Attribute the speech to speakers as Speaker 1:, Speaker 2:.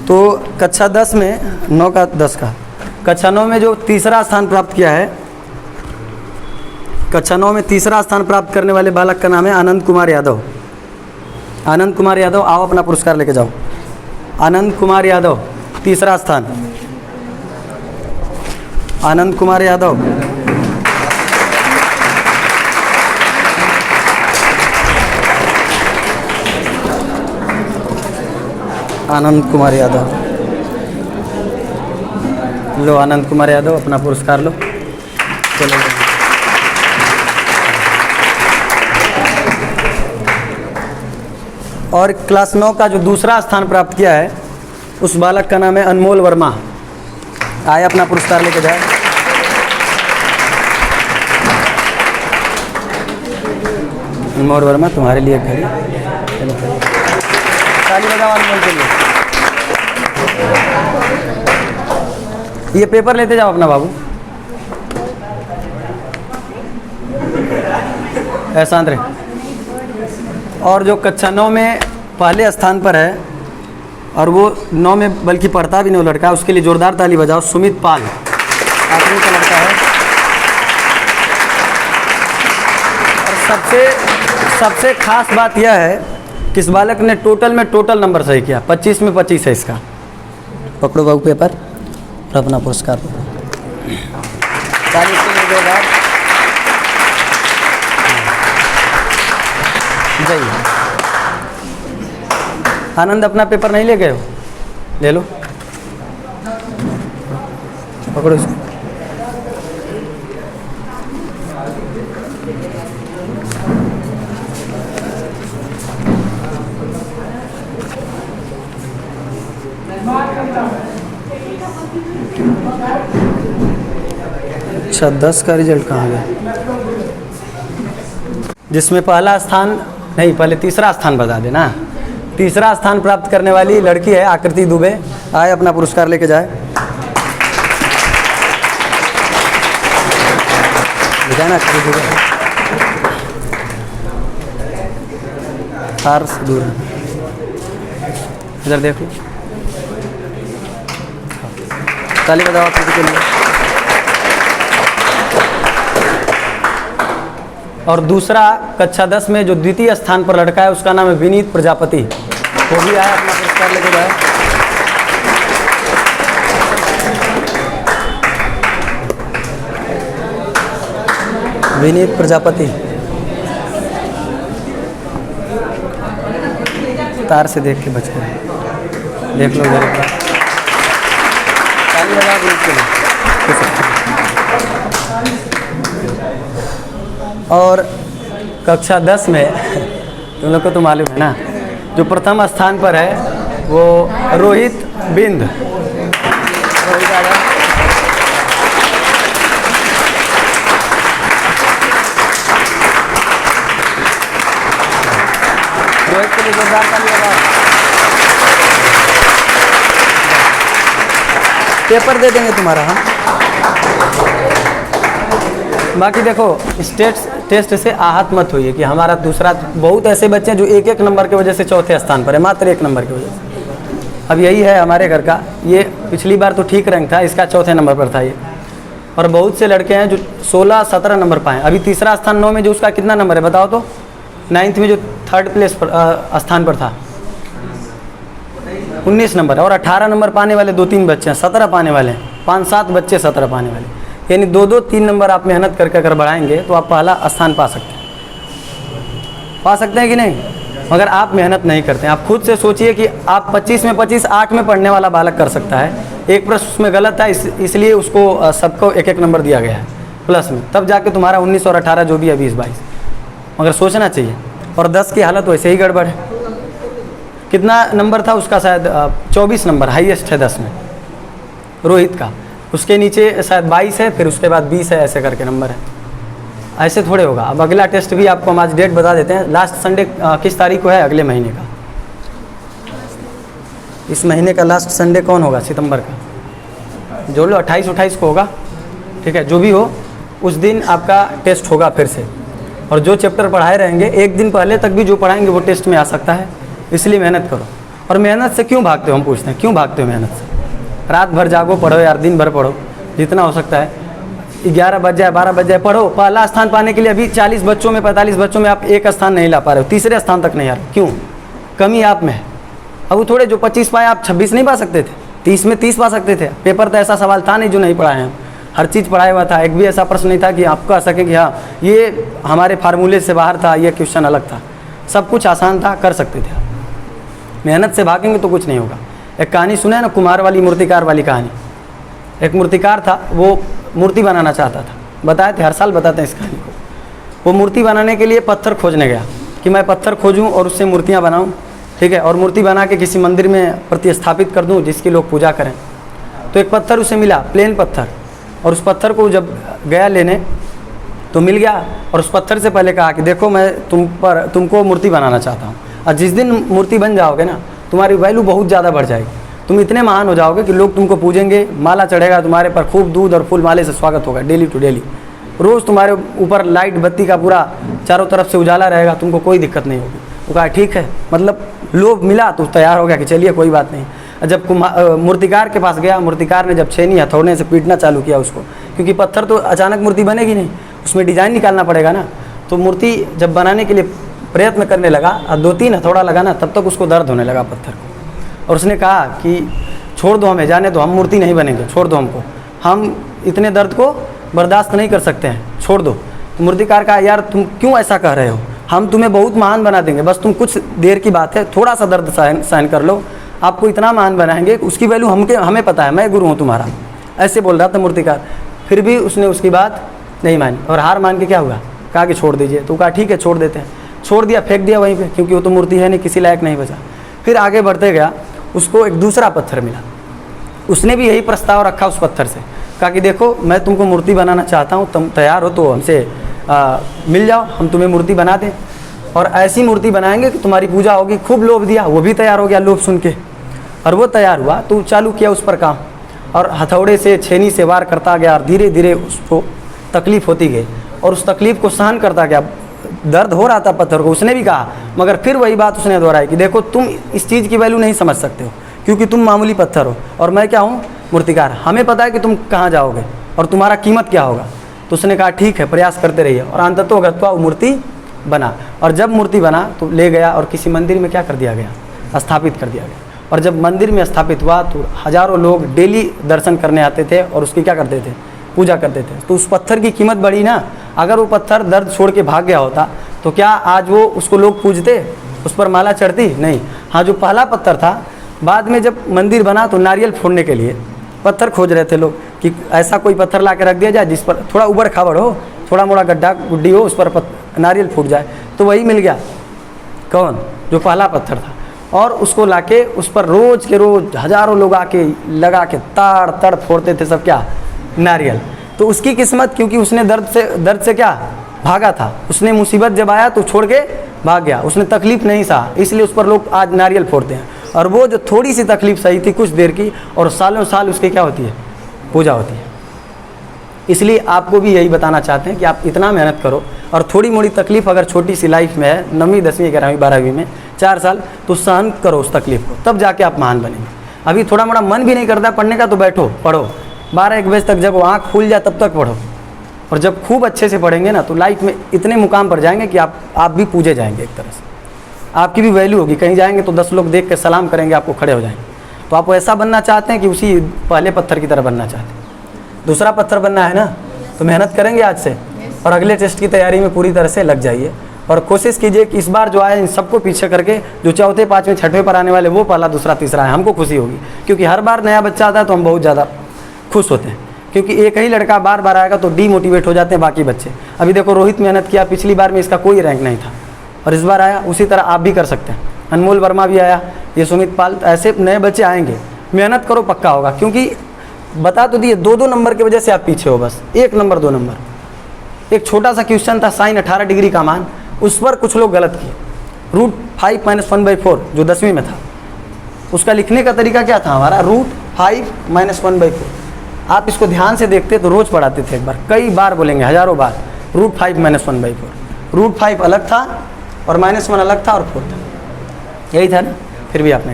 Speaker 1: तो कक्षा 10 में 9 का 10 का कक्षा 9 में जो तीसरा स्थान प्राप्त किया है, कक्षा 9 में तीसरा स्थान प्राप्त करने वाले बालक का नाम है आनंद कुमार यादव। आनंद कुमार यादव, आओ अपना पुरस्कार लेके जाओ। आनंद कुमार यादव तीसरा स्थान। आनंद कुमार यादव, आनंद कुमार यादव, लो आनंद कुमार यादव अपना पुरस्कार लो। चलो और क्लास 9 का जो दूसरा स्थान प्राप्त किया है उस बालक का नाम है अनमोल वर्मा। आए अपना पुरस्कार लेके जाए। अनमोल वर्मा, तुम्हारे लिए एक घड़ी। चलो ताली बजाओ अनमोल के लिए। ये पेपर लेते जाओ अपना बाबू। ऐसा अंदर। और जो कक्षा 9 में पहले स्थान पर है और वो 9 में बल्कि पढ़ता भी नहीं लड़का, उसके लिए जोरदार ताली बजाओ। सुमित पाल 8वीं का लड़का है। और सबसे खास बात यह है कि इस बालक ने टोटल नंबर सही किया। 25 में 25 है इसका। पकड़ो बाबू पेपर और अपना पुरस्कार पकड़ो। ताली के लिए जोरदार। जय। आनंद अपना पेपर नहीं ले गए हो? ले लो, पकड़ो इसको। अच्छा 10 का रिजल्ट कहाँ गया? जिसमें पहला स्थान नहीं, पहले तीसरा स्थान बता देना। तीसरा स्थान प्राप्त करने वाली लड़की है आकृति दुबे। आए अपना पुरस्कार लेके जाए। ना आकृति दुबे तार से दूर, इधर देख लो। ताली बजाओ आकृति के लिए। और दूसरा कक्षा 10 में जो द्वितीय स्थान पर लड़का है उसका नाम है विनीत प्रजापति। वो भी आया अपना पुरस्कार लेके जाए। विनीत प्रजापति, तार से देख के बच गए। देख लो मेरे पास। ताली बजा विनीत के लिए। और कक्षा 10 में तुम लोग को तो मालूम है ना, जो प्रथम स्थान पर है वो रोहित बिंद। रोहित आ जाओ। रोहित के लिए जोरदार ताली बजाओ। पेपर दे देंगे तुम्हारा हम। बाकी देखो टेस्ट से आहत मत होइए कि हमारा दूसरा, बहुत ऐसे बच्चे हैं जो एक नंबर की वजह से चौथे स्थान पर है, मात्र 1 नंबर की वजह से। अब यही है हमारे घर का। ये पिछली बार तो ठीक रैंक था, इसका चौथे नंबर पर था ये। और बहुत से लड़के हैं जो 16-17 नंबर पाए। अभी तीसरा स्थान 9 में जो उसका कितना नंबर है बताओ तो? 9th में जो 3rd प्लेस पर स्थान पर था 19 नंबर। और 18 नंबर पाने वाले 2-3 बच्चे हैं, 17 पाने वाले हैं, 5-7 बच्चे 17 पाने वाले। यानी 2-2-3 नंबर आप मेहनत करके अगर बढ़ाएंगे तो आप पहला स्थान पा सकते हैं कि नहीं? मगर आप मेहनत नहीं करते हैं। आप खुद से सोचिए कि आप 25 में 25 8 में पढ़ने वाला बालक कर सकता है। एक प्रश्न उसमें गलत था, इसलिए उसको सबको 1-1 नंबर दिया गया है प्लस में, तब जाके तुम्हारा 19 और 18 जो भी है 20-22। मगर सोचना चाहिए। और 10 की हालत वैसे ही गड़बड़ है। कितना नंबर था उसका? शायद 24 नंबर हाईएस्ट है 10 में रोहित का। उसके नीचे शायद 22 है, फिर उसके बाद 20 है, ऐसे करके नंबर है। ऐसे थोड़े होगा। अब अगला टेस्ट भी आपको हम आज डेट बता देते हैं। लास्ट संडे किस तारीख को है? अगले महीने का। इस महीने का लास्ट संडे कौन होगा? सितंबर का। जोड़ लो 28-28 को होगा। ठीक है, जो भी हो उस दिन आपका टेस्ट होगा फिर से। और जो चैप्टर पढ़ाए रहेंगे एक दिन पहले तक भी जो पढ़ाएंगे वो टेस्ट में आ सकता है, इसलिए मेहनत करो। और मेहनत से क्यों भागते हो, हम पूछते हैं क्यों भागते हो मेहनत से। रात भर जागो, पढ़ो यार, दिन भर पढ़ो जितना हो सकता है, 11 बज जाए 12 बज जाए पढ़ो। पहला स्थान पाने के लिए अभी 40 बच्चों में 45 बच्चों में आप एक स्थान नहीं ला पा रहे हो, तीसरे स्थान तक नहीं आ रहे, क्यों? कमी आप में है। अब वो थोड़े जो 25 पाए आप 26 नहीं पा सकते थे, 30 में 30 पा सकते थे। पेपर तो ऐसा सवाल था नहीं जो नहीं पढ़ाए हैं, हर चीज़ पढ़ाया हुआ था। एक भी ऐसा प्रश्न नहीं था कि आप कह सकें कि हाँ ये हमारे फार्मूले से बाहर था, ये क्वेश्चन अलग था। सब कुछ आसान था, कर सकते थे आप। मेहनत से भागेंगे तो कुछ नहीं होगा। एक कहानी सुना है ना, कुम्हार वाली मूर्तिकार वाली कहानी। एक मूर्तिकार था, वो मूर्ति बनाना चाहता था, बताए थे, हर साल बताते हैं इस कहानी को। वो मूर्ति बनाने के लिए पत्थर खोजने गया कि मैं पत्थर खोजूं और उससे मूर्तियां बनाऊं, ठीक है, और मूर्ति बना के किसी मंदिर में प्रतिस्थापित कर दूं जिसकी लोग पूजा करें। तो एक पत्थर उसे मिला, प्लेन पत्थर, और उस पत्थर को जब गया लेने तो मिल गया, और उस पत्थर से पहले कहा कि देखो मैं तुमको मूर्ति बनाना चाहता हूँ, और जिस दिन मूर्ति बन जाओगे ना तुम्हारी वैल्यू बहुत ज़्यादा बढ़ जाएगी, तुम इतने महान हो जाओगे कि लोग तुमको पूजेंगे, माला चढ़ेगा तुम्हारे पर, खूब दूध और फूल माले से स्वागत होगा डेली टू डेली, रोज़ तुम्हारे ऊपर लाइट बत्ती का पूरा चारों तरफ से उजाला रहेगा, तुमको कोई दिक्कत नहीं होगी। वो कहा ठीक है, मतलब लोभ मिला तो तैयार हो गया कि चलिए कोई बात नहीं। जब मूर्तिकार के पास गया, मूर्तिकार ने जब छेनी हथौड़े से पीटना चालू किया उसको, क्योंकि पत्थर तो अचानक मूर्ति बनेगी नहीं, उसमें डिज़ाइन निकालना पड़ेगा ना। तो मूर्ति जब बनाने के लिए प्रयत्न करने लगा और 2-3 हथौड़ा लगा ना, तब तक उसको दर्द होने लगा पत्थर को, और उसने कहा कि छोड़ दो हमें, जाने दो, हम मूर्ति नहीं बनेंगे, छोड़ दो हमको, हम इतने दर्द को बर्दाश्त नहीं कर सकते हैं, छोड़ दो। तो मूर्तिकार कहा यार तुम क्यों ऐसा कह रहे हो, हम तुम्हें बहुत महान बना देंगे, बस तुम कुछ देर की बात है, थोड़ा सा दर्द सहन कर लो, आपको इतना महान बनाएंगे, उसकी वैल्यू हमें पता है, मैं गुरु हूँ तुम्हारा। ऐसे बोल रहा था मूर्तिकार। फिर भी उसने उसकी बात नहीं मानी और हार मान के क्या हुआ, कहा कि छोड़ दीजिए। तो कहा ठीक है छोड़ देते हैं, छोड़ दिया, फेंक दिया वहीं पे, क्योंकि वो तो मूर्ति है नहीं, किसी लायक नहीं बचा। फिर आगे बढ़ते गया, उसको एक दूसरा पत्थर मिला, उसने भी यही प्रस्ताव रखा उस पत्थर से, कहा कि देखो मैं तुमको मूर्ति बनाना चाहता हूँ, तुम तैयार हो तो हमसे मिल जाओ, हम तुम्हें मूर्ति बना दें, और ऐसी मूर्ति बनाएंगे कि तुम्हारी पूजा होगी। खूब लोभ दिया, वो भी तैयार हो गया लोभ सुन के, और वो तैयार हुआ तो चालू किया उस पर काम, और हथौड़े से छेनी से वार करता गया, और धीरे धीरे उसको तकलीफ़ होती गई, और उस तकलीफ़ को सहन करता गया। दर्द हो रहा था पत्थर को, उसने भी कहा, मगर फिर वही बात उसने दोहराई कि देखो तुम इस चीज़ की वैल्यू नहीं समझ सकते हो, क्योंकि तुम मामूली पत्थर हो और मैं क्या हूँ, मूर्तिकार। हमें पता है कि तुम कहाँ जाओगे और तुम्हारा कीमत क्या होगा। तो उसने कहा ठीक है, प्रयास करते रहिए, और अंततः गत्वा वो मूर्ति बना। और जब मूर्ति बना तो ले गया और किसी मंदिर में क्या कर दिया गया, स्थापित कर दिया गया। और जब मंदिर में स्थापित हुआ तो हज़ारों लोग डेली दर्शन करने आते थे और उसकी क्या करते थे, पूजा करते थे। तो उस पत्थर की कीमत बढ़ी ना। अगर वो पत्थर दर्द छोड़ के भाग गया होता तो क्या आज वो उसको लोग पूजते, उस पर माला चढ़ती? नहीं। हाँ, जो पहला पत्थर था, बाद में जब मंदिर बना तो नारियल फोड़ने के लिए पत्थर खोज रहे थे लोग कि ऐसा कोई पत्थर ला के रख दिया जाए जिस पर थोड़ा उबड़ खाबड़ हो, थोड़ा मोड़ा गड्ढा गुड्डी हो, उस पर नारियल फूट जाए। तो वही मिल गया, कौन, जो पहला पत्थर था। और उसको लाके उस पर रोज़ के रोज़ हज़ारों लोग आके लगा के ताड़ तड़ फोड़ते थे सब, क्या, नारियल। तो उसकी किस्मत, क्योंकि उसने दर्द से क्या भागा था, उसने मुसीबत जब आया तो छोड़ के भाग गया, उसने तकलीफ़ नहीं सहा, इसलिए उस पर लोग आज नारियल फोड़ते हैं। और वो जो थोड़ी सी तकलीफ़ सही थी कुछ देर की, और सालों साल उसकी क्या होती है, पूजा होती है। इसलिए आपको भी यही बताना चाहते हैं कि आप इतना मेहनत करो, और थोड़ी मोड़ी तकलीफ़ अगर छोटी सी लाइफ में है, 9वीं 10वीं 11वीं 12वीं में 4 साल, तो सहन करो उस तकलीफ़ को, तब जाके आप महान बनेंगे। अभी थोड़ा मोड़ा मन भी नहीं करता पढ़ने का तो बैठो पढ़ो, 12-1 बजे तक, जब वो आँख खुल जाए तब तक पढ़ो। और जब खूब अच्छे से पढ़ेंगे ना तो लाइफ में इतने मुकाम पर जाएंगे कि आप भी पूजे जाएंगे, एक तरह से आपकी भी वैल्यू होगी। कहीं जाएंगे तो 10 लोग देख के सलाम करेंगे, आपको खड़े हो जाएंगे। तो आप ऐसा बनना चाहते हैं कि उसी पहले पत्थर की तरह बनना चाहते हैं? दूसरा पत्थर बनना है ना, तो मेहनत करेंगे आज से, और अगले टेस्ट की तैयारी में पूरी तरह से लग जाइए। और कोशिश कीजिए कि इस बार जो आए इन सबको पीछे करके जो चौथे 5वें 6वें पर आने वाले वो पहला दूसरा तीसरा है, हमको खुशी होगी। क्योंकि हर बार नया बच्चा आता है तो हम बहुत ज़्यादा खुश होते हैं, क्योंकि एक ही लड़का बार बार आएगा तो डीमोटिवेट हो जाते हैं बाकी बच्चे। अभी देखो रोहित मेहनत किया, पिछली बार में इसका कोई रैंक नहीं था और इस बार आया, उसी तरह आप भी कर सकते हैं। अनमोल वर्मा भी आया, ये सुमित पाल, ऐसे नए बच्चे आएंगे। मेहनत करो, पक्का होगा। क्योंकि बता तो दिए 2-2 नंबर की वजह से आप पीछे हो, बस 1 नंबर 2 नंबर। एक छोटा सा क्वेश्चन था साइन 18 डिग्री का मान, उस पर कुछ लोग गलत किए। √5 - 1/4 जो 10वीं में था, उसका लिखने का तरीका क्या था हमारा, √5 - 1/4। आप इसको ध्यान से देखते तो रोज़ पढ़ाते थे, एक बार, कई बार बोलेंगे, हज़ारों बार, √5 - 1/4। √5 अलग था और -1 अलग था और 4 था, यही था ना। फिर भी आपने